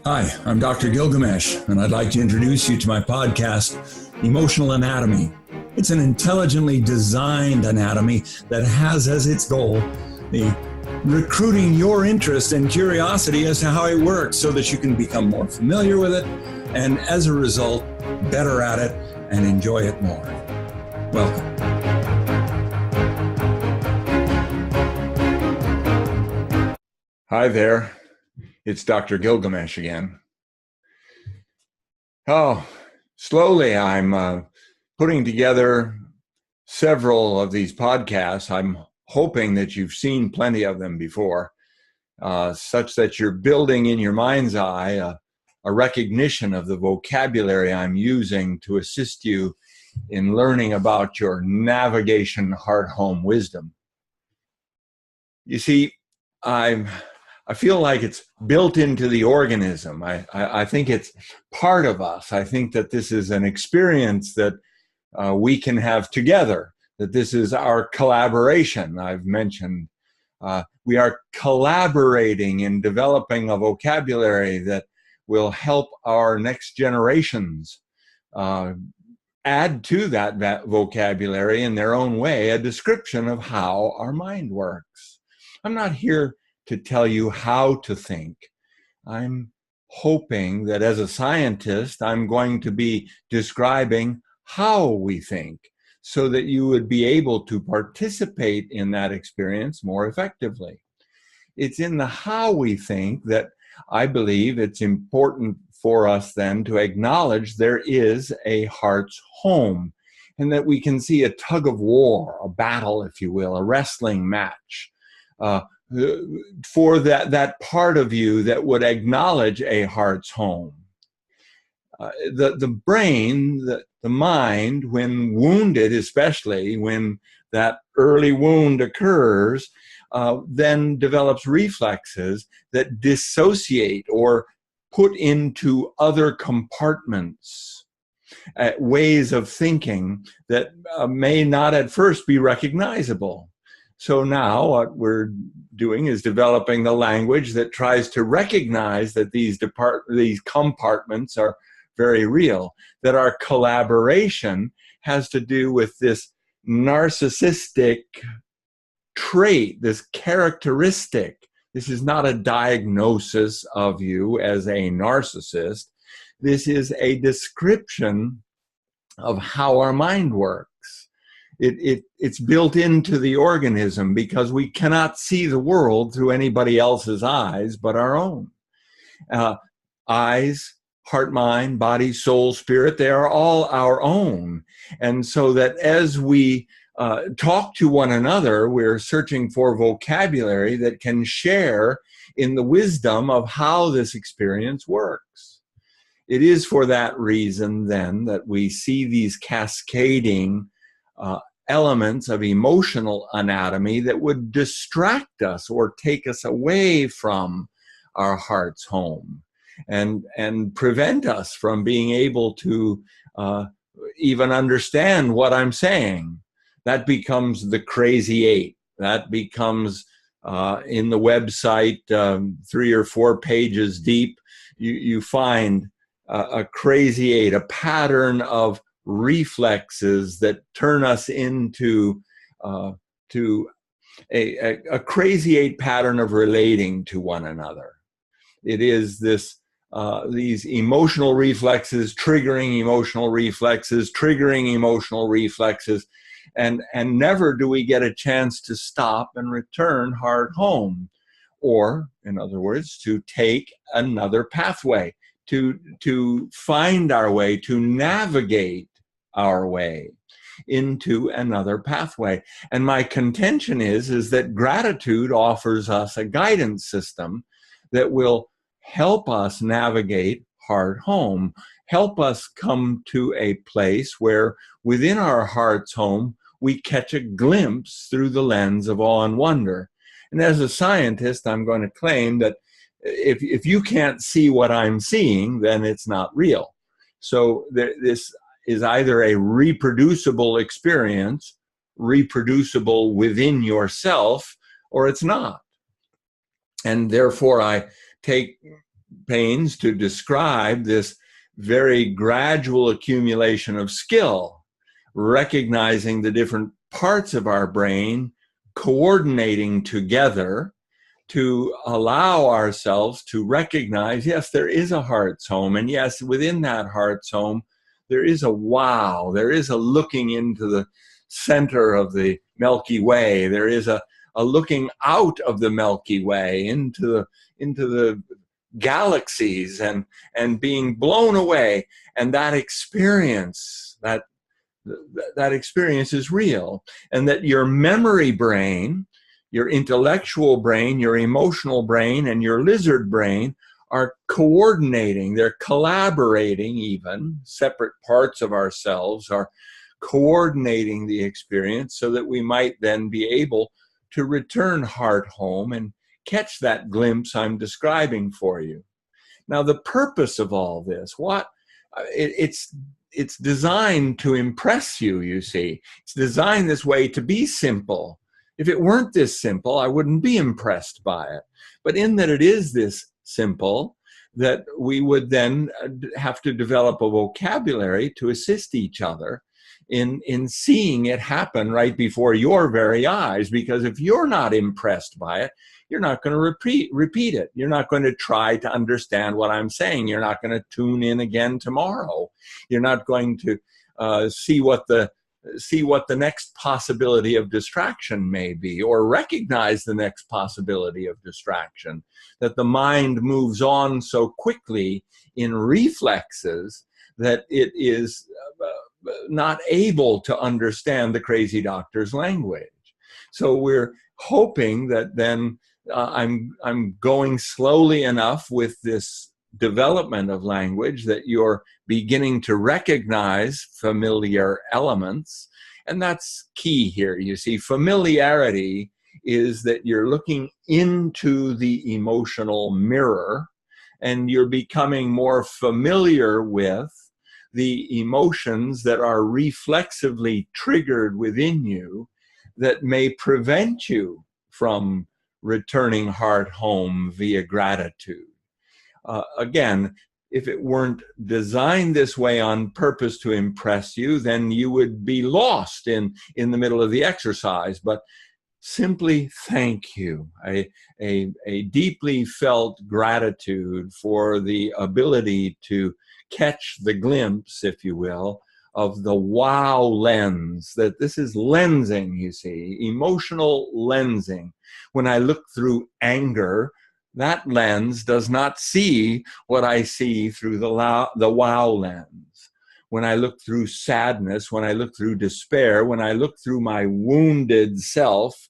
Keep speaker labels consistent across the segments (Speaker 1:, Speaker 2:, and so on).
Speaker 1: Hi, I'm Dr. Gilgamesh, and I'd like to introduce you to my podcast, Emotional Anatomy. It's an intelligently designed anatomy that has as its goal the recruiting your interest and curiosity as to how it works so that you can become more familiar with it and, as a result, better at it and enjoy it more. Welcome. Hi there. It's Dr. Gilgamesh again. Slowly I'm putting together several of these podcasts. I'm hoping that you've seen plenty of them before, such that you're building in your mind's eye a recognition of the vocabulary I'm using to assist you in learning about your navigation heart-home wisdom. You see, I feel like it's built into the organism. I think it's part of us. I think that this is an experience that we can have together, that this is our collaboration. I've mentioned we are collaborating in developing a vocabulary that will help our next generations add to that vocabulary in their own way, a description of how our mind works. I'm not here to tell you how to think. I'm hoping that as a scientist, I'm going to be describing how we think so that you would be able to participate in that experience more effectively. It's in the how we think that I believe it's important for us then to acknowledge there is a heart's home and that we can see a tug of war, a battle, if you will, a wrestling match, for that part of you that would acknowledge a heart's home. The brain, the mind, when wounded, especially when that early wound occurs, then develops reflexes that dissociate or put into other compartments, ways of thinking that may not at first be recognizable. So now what we're doing is developing the language that tries to recognize that these compartments are very real, that our collaboration has to do with this narcissistic trait, this characteristic. This is not a diagnosis of you as a narcissist. This is a description of how our mind works. It's built into the organism because we cannot see the world through anybody else's eyes but our own. Eyes, heart, mind, body, soul, spirit, they are all our own. And so that as we talk to one another, we're searching for vocabulary that can share in the wisdom of how this experience works. It is for that reason then that we see these cascading elements of emotional anatomy that would distract us or take us away from our heart's home and prevent us from being able to even understand what I'm saying. That becomes the crazy eight. That becomes in the website 3 or 4 pages deep, you find a crazy eight, a pattern of reflexes that turn us into a crazy eight pattern of relating to one another. It is these emotional reflexes triggering emotional reflexes, triggering emotional reflexes, and never do we get a chance to stop and return heart home, or in other words, to take another pathway, to find our way, to navigate our way into another pathway. And my contention is that gratitude offers us a guidance system that will help us navigate heart home, help us come to a place where within our heart's home, we catch a glimpse through the lens of awe and wonder. And as a scientist, I'm going to claim that if you can't see what I'm seeing, then it's not real. So this is either a reproducible experience, reproducible within yourself, or it's not. And therefore I take pains to describe this very gradual accumulation of skill, recognizing the different parts of our brain coordinating together to allow ourselves to recognize, yes, there is a heart's home. And yes, within that heart's home, there is a wow. There is a looking into the center of the Milky Way. There is a looking out of the Milky Way into the galaxies and being blown away. And that experience, that experience is real. And that your memory brain, your intellectual brain, your emotional brain, and your lizard brain are coordinating. They're collaborating even. Separate parts of ourselves are coordinating the experience so that we might then be able to return heart home and catch that glimpse I'm describing for you. Now, the purpose of all this, it's designed to impress you, you see. It's designed this way to be simple. If it weren't this simple, I wouldn't be impressed by it. But in that it is this simple, that we would then have to develop a vocabulary to assist each other in seeing it happen right before your very eyes. Because if you're not impressed by it, you're not going to repeat it. You're not going to try to understand what I'm saying. You're not going to tune in again tomorrow. You're not going to see what the next possibility of distraction may be, or recognize the next possibility of distraction. That the mind moves on so quickly in reflexes that it is not able to understand the crazy doctor's language. So we're hoping that then I'm going slowly enough with this development of language that you're beginning to recognize familiar elements. And that's key here. You see, familiarity is that you're looking into the emotional mirror and you're becoming more familiar with the emotions that are reflexively triggered within you that may prevent you from returning heart home via gratitude. Again, if it weren't designed this way on purpose to impress you, then you would be lost in the middle of the exercise. But simply thank you, a deeply felt gratitude for the ability to catch the glimpse, if you will, of the wow lens. That this is lensing, you see, emotional lensing. When I look through anger, that lens does not see what I see through the wow lens. When I look through sadness, when I look through despair, when I look through my wounded self,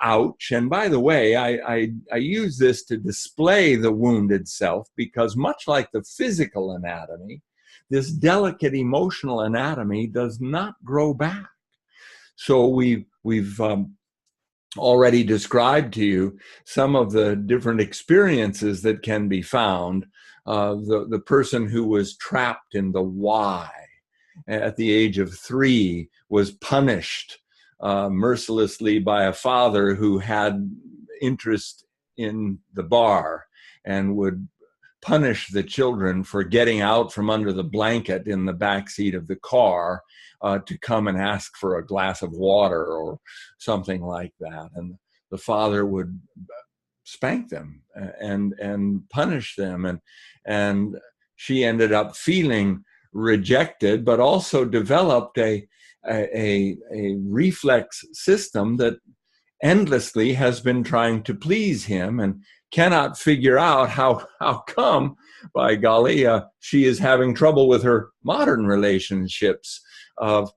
Speaker 1: ouch. And by the way, I use this to display the wounded self because much like the physical anatomy, this delicate emotional anatomy does not grow back. So we've already described to you some of the different experiences that can be found. The person who was trapped in the why at the age of 3 was punished mercilessly by a father who had interest in the bar and would punish the children for getting out from under the blanket in the back seat of the car to come and ask for a glass of water or something like that. And the father would spank them and punish them. And she ended up feeling rejected, but also developed a reflex system that endlessly has been trying to please him and cannot figure out how come, by golly, she is having trouble with her modern relationships of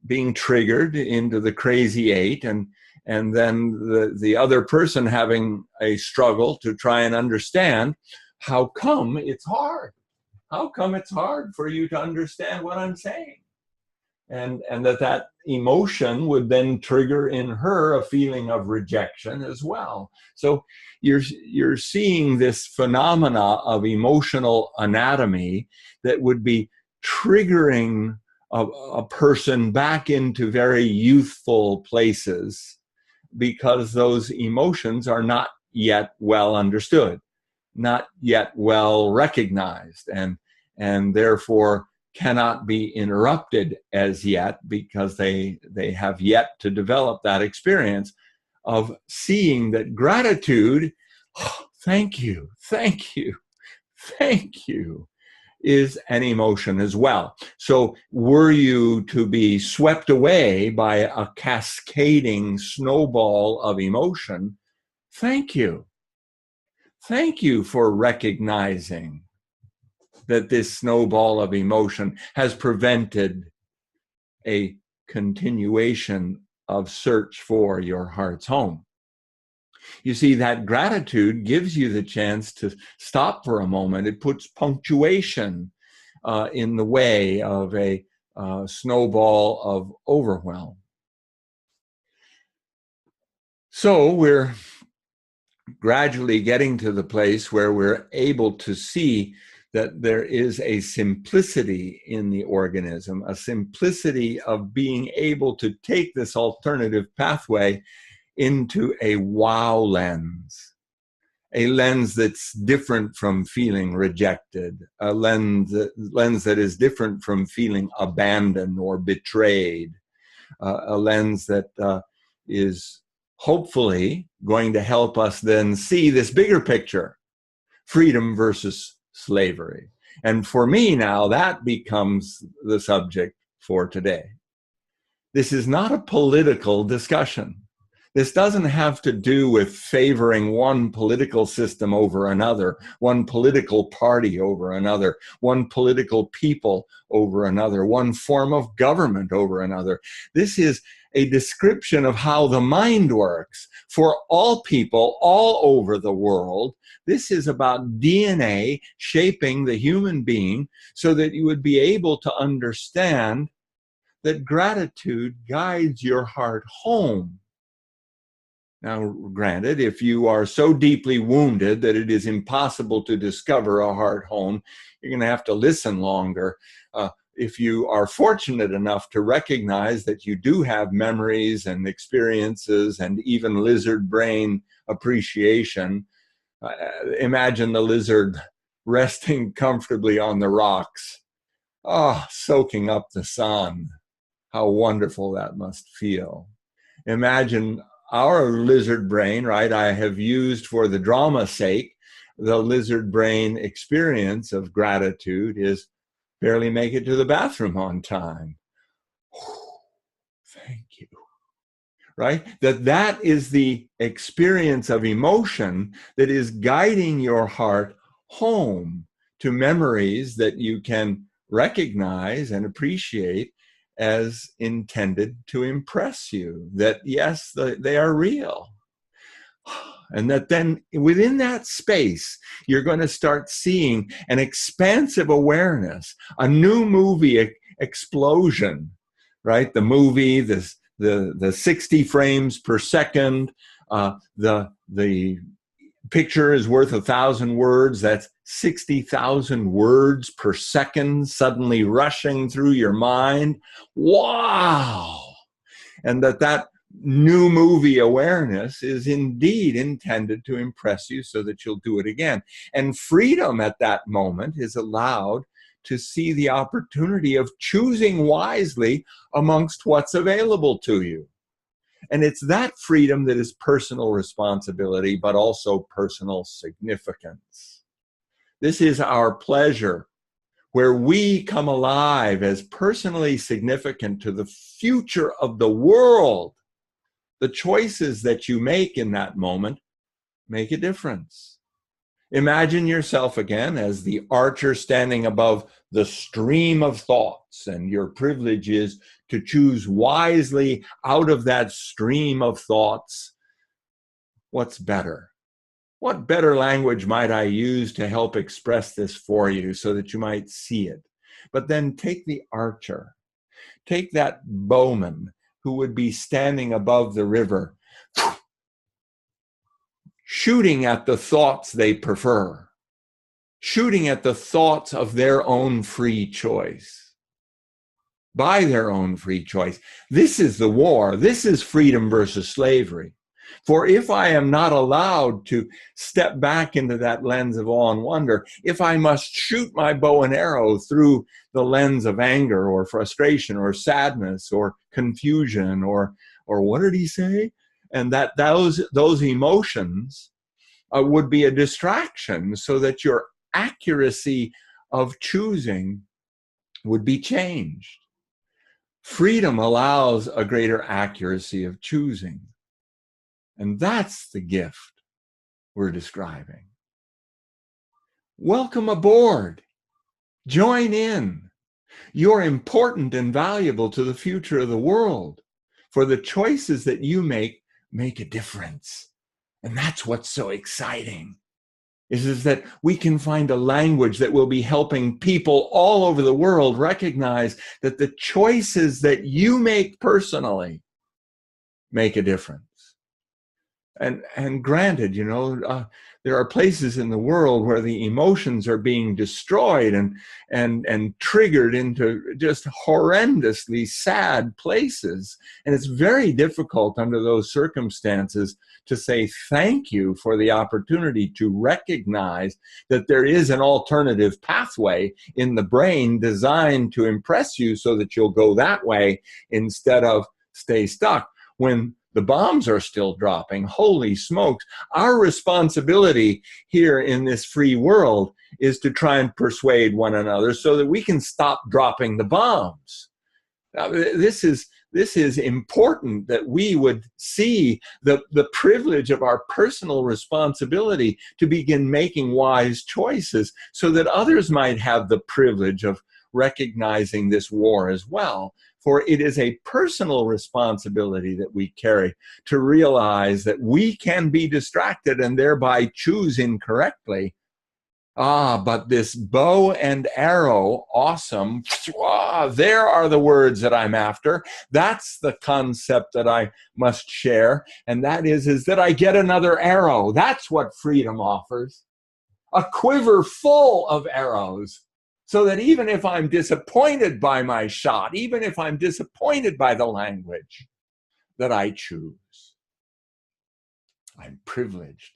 Speaker 1: being triggered into the crazy 8 and then the other person having a struggle to try and understand how come it's hard. How come it's hard for you to understand what I'm saying? And that emotion would then trigger in her a feeling of rejection as well. So you're seeing this phenomena of emotional anatomy that would be triggering a person back into very youthful places because those emotions are not yet well understood. not yet well recognized, and therefore cannot be interrupted as yet, because they have yet to develop that experience of seeing that gratitude, oh, thank you, thank you, thank you, is an emotion as well. So were you to be swept away by a cascading snowball of emotion, thank you. Thank you for recognizing that this snowball of emotion has prevented a continuation of search for your heart's home. You see, that gratitude gives you the chance to stop for a moment. It puts punctuation in the way of a snowball of overwhelm. So we're gradually getting to the place where we're able to see that there is a simplicity in the organism, a simplicity of being able to take this alternative pathway into a wow lens, a lens that's different from feeling rejected, a lens that is different from feeling abandoned or betrayed, a lens that is hopefully going to help us then see this bigger picture, freedom versus slavery. And for me now, that becomes the subject for today. This is not a political discussion. This doesn't have to do with favoring one political system over another, one political party over another, one political people over another, one form of government over another. This is a description of how the mind works for all people all over the world. This is about DNA shaping the human being so that you would be able to understand that gratitude guides your heart home. Now, granted, if you are so deeply wounded that it is impossible to discover a heart home, you're going to have to listen longer. If you are fortunate enough to recognize that you do have memories and experiences and even lizard brain appreciation, imagine the lizard resting comfortably on the rocks, soaking up the sun. How wonderful that must feel. Imagine our lizard brain, right? I have used for the drama's sake, the lizard brain experience of gratitude is barely make it to the bathroom on time. Thank you. Right? That is the experience of emotion that is guiding your heart home to memories that you can recognize and appreciate as intended to impress you, that yes, they are real. And that then within that space, you're going to start seeing an expansive awareness, a new movie explosion, right? The movie, the 60 frames per second, the picture is worth 1,000 words. That's 60,000 words per second suddenly rushing through your mind. Wow! And that new movie awareness is indeed intended to impress you so that you'll do it again. And freedom at that moment is allowed to see the opportunity of choosing wisely amongst what's available to you. And it's that freedom that is personal responsibility, but also personal significance. This is our pleasure, where we come alive as personally significant to the future of the world. The choices that you make in that moment make a difference. Imagine yourself again as the archer standing above the stream of thoughts, and your privilege is to choose wisely out of that stream of thoughts what's better. What better language might I use to help express this for you so that you might see it? But then take the archer, take that bowman who would be standing above the river, shooting at the thoughts they prefer, shooting at the thoughts of their own free choice, by their own free choice. This is the war. This is freedom versus slavery. For if I am not allowed to step back into that lens of awe and wonder, if I must shoot my bow and arrow through the lens of anger or frustration or sadness or confusion or what did he say? And that those emotions would be a distraction, so that your accuracy of choosing would be changed. Freedom allows a greater accuracy of choosing. And that's the gift we're describing. Welcome aboard. Join in. You're important and valuable to the future of the world, for the choices that you make a difference. And that's what's so exciting, is that we can find a language that will be helping people all over the world recognize that the choices that you make personally make a difference. And granted, there are places in the world where the emotions are being destroyed and triggered into just horrendously sad places. And it's very difficult under those circumstances to say thank you for the opportunity to recognize that there is an alternative pathway in the brain designed to impress you so that you'll go that way instead of stay stuck. When the bombs are still dropping, holy smokes, our responsibility here in this free world is to try and persuade one another so that we can stop dropping the bombs. Now, this is important, that we would see the privilege of our personal responsibility to begin making wise choices so that others might have the privilege of recognizing this war as well. For it is a personal responsibility that we carry to realize that we can be distracted and thereby choose incorrectly. But this bow and arrow, awesome. There are the words that I'm after. That's the concept that I must share. And that is that I get another arrow. That's what freedom offers. A quiver full of arrows. So that even if I'm disappointed by my shot, even if I'm disappointed by the language, that I choose. I'm privileged.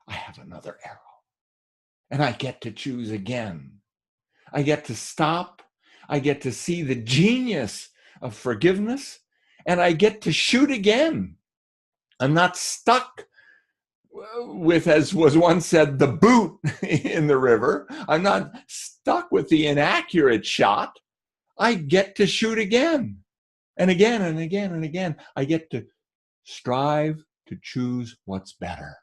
Speaker 1: I have another arrow. And I get to choose again. I get to stop. I get to see the genius of forgiveness. And I get to shoot again. I'm not stuck with, as was once said, the boot in the river. I'm not stuck with the inaccurate shot. I get to shoot again and again and again and again. I get to strive to choose what's better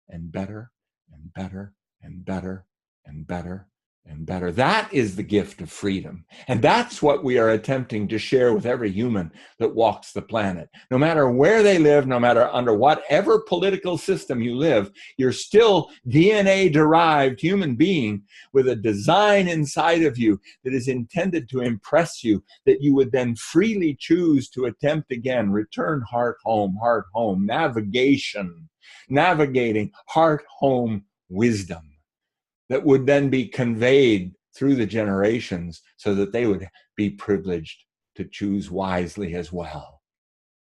Speaker 1: and better and better and better and better and better. That is the gift of freedom. And that's what we are attempting to share with every human that walks the planet. No matter where they live, no matter under whatever political system you live, you're still DNA-derived human being with a design inside of you that is intended to impress you, that you would then freely choose to attempt again. Return heart home, navigating heart home wisdom that would then be conveyed through the generations so that they would be privileged to choose wisely as well.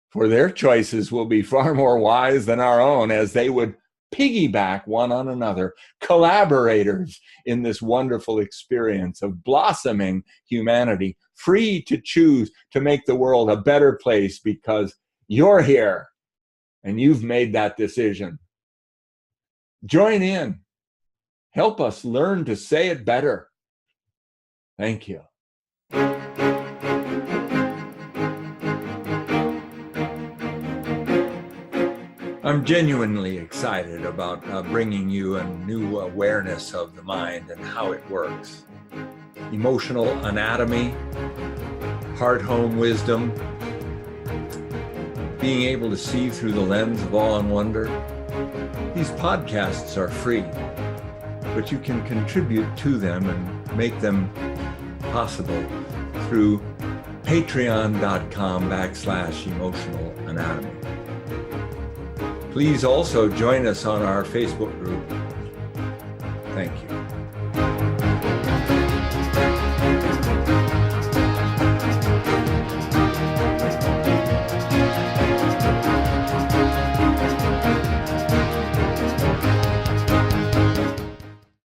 Speaker 1: For their choices will be far more wise than our own, as they would piggyback one on another, collaborators in this wonderful experience of blossoming humanity, free to choose to make the world a better place because you're here and you've made that decision. Join in. Help us learn to say it better. Thank you. I'm genuinely excited about bringing you a new awareness of the mind and how it works. Emotional anatomy, heart-home wisdom, being able to see through the lens of awe and wonder. These podcasts are free, but you can contribute to them and make them possible through patreon.com/emotional anatomy. Please also join us on our Facebook group. Thank you.